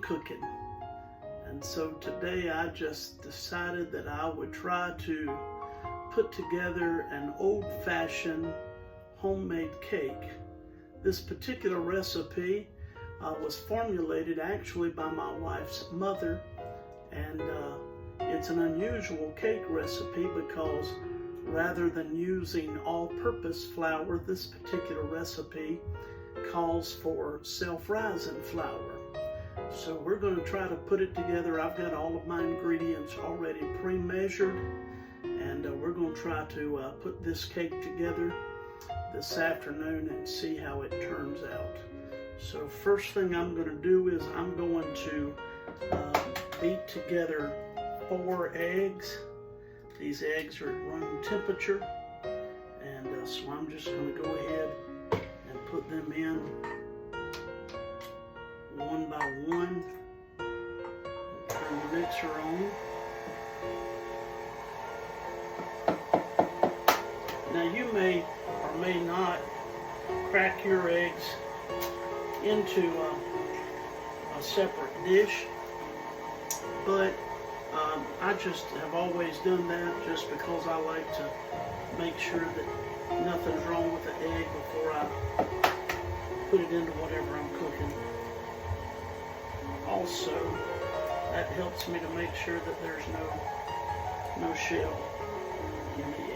cooking. And so today I just decided that I would try to put together an old-fashioned homemade cake. This particular recipe was formulated actually by my wife's mother, and it's an unusual cake recipe because rather than using all-purpose flour, this particular recipe calls for self-rising flour. So we're going to try to put it together. I've got all of my ingredients already pre-measured, and we're going to try to put this cake together this afternoon and see how it turns out. So first thing I'm going to do is I'm going to beat together 4 eggs. These eggs are at room temperature, and so I'm just going to go ahead and put them in one by one. Turn the mixer on. Now you may or may not crack your eggs into a separate dish, but I just have always done that just because I like to make sure that nothing's wrong with the egg before I put it into whatever I'm cooking. Also, that helps me to make sure that there's no shell in the egg.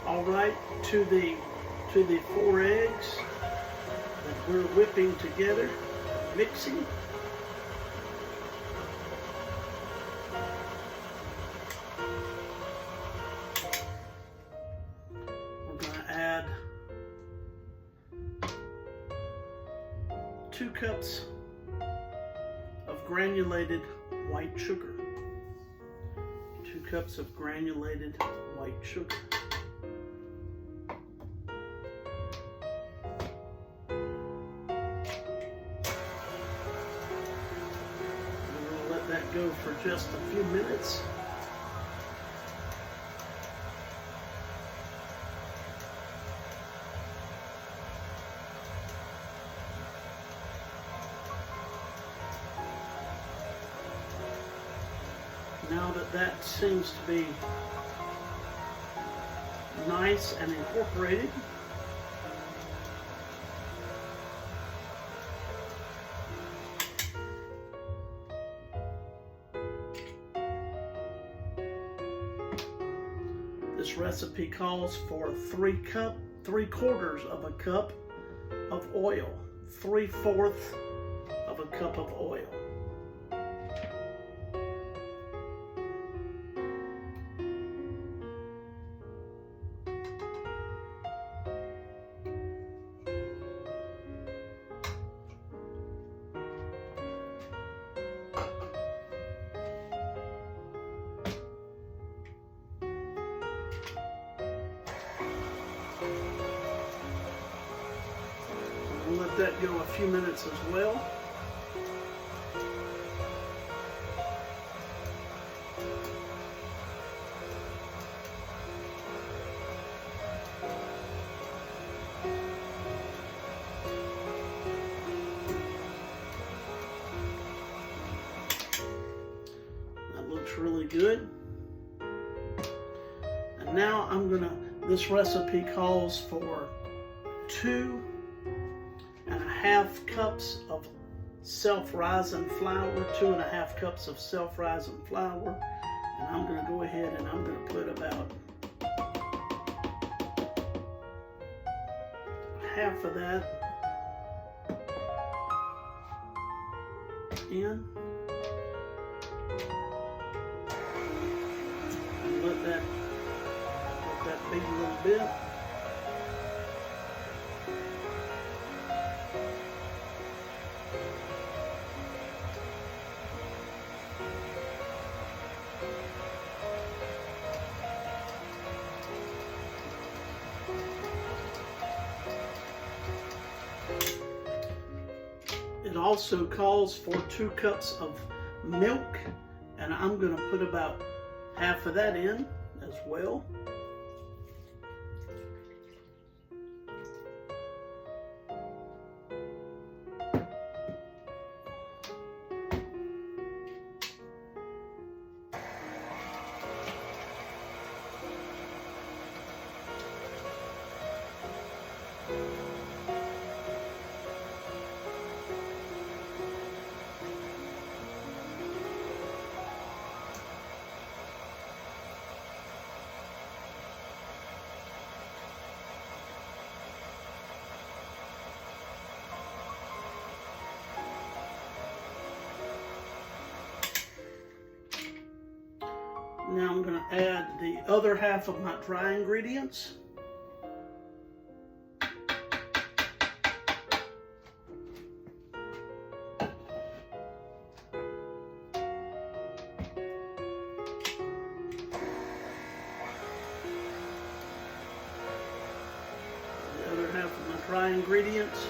All right, to the 4 eggs that we're whipping together, mixing. We're going to add 2 cups of granulated white sugar. 2 cups of granulated white sugar. That go for just a few minutes. Now that seems to be nice and incorporated, this recipe calls for 3/4 of a cup of oil, 3/4 of a cup of oil. We'll let that go a few minutes as well. That looks really good. And now this recipe calls for 2.5 cups of self-rising flour, 2.5 cups of self-rising flour, and I'm going to go ahead and I'm going to put about half of that in, and let that beat a little bit. also calls for 2 cups of milk, and I'm going to put about half of that in as well. Now I'm going to add the other half of my dry ingredients. The other half of my dry ingredients.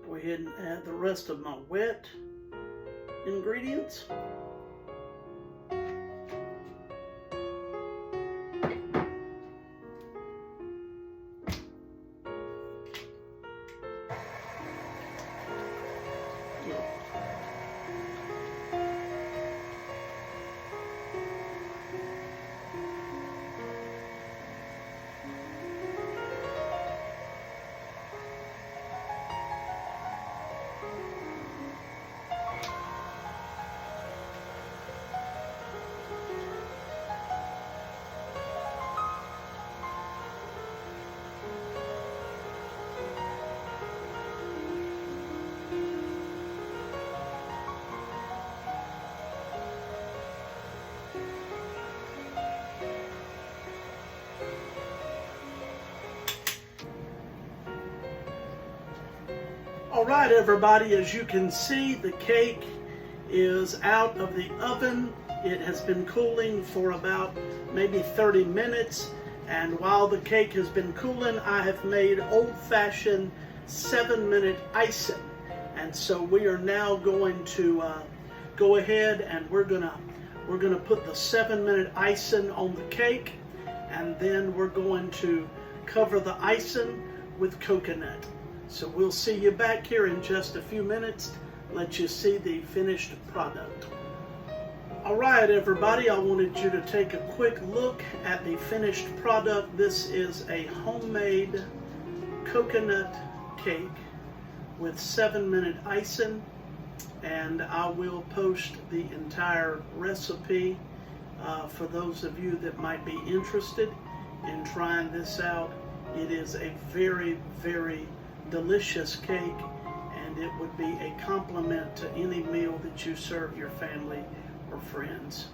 Go ahead and add the rest of my wet ingredients. All right, everybody, as you can see, the cake is out of the oven. It has been cooling for about maybe 30 minutes. And while the cake has been cooling, I have made old-fashioned 7-minute icing. And so we are now going to go ahead and we're gonna put the 7-minute icing on the cake, and then we're going to cover the icing with coconut. So we'll see you back here in just a few minutes, let you see the finished product. All right, everybody, I wanted you to take a quick look at the finished product. This is a homemade coconut cake with 7-minute icing, and I will post the entire recipe for those of you that might be interested in trying this out. It is a very, very delicious cake, and it would be a compliment to any meal that you serve your family or friends.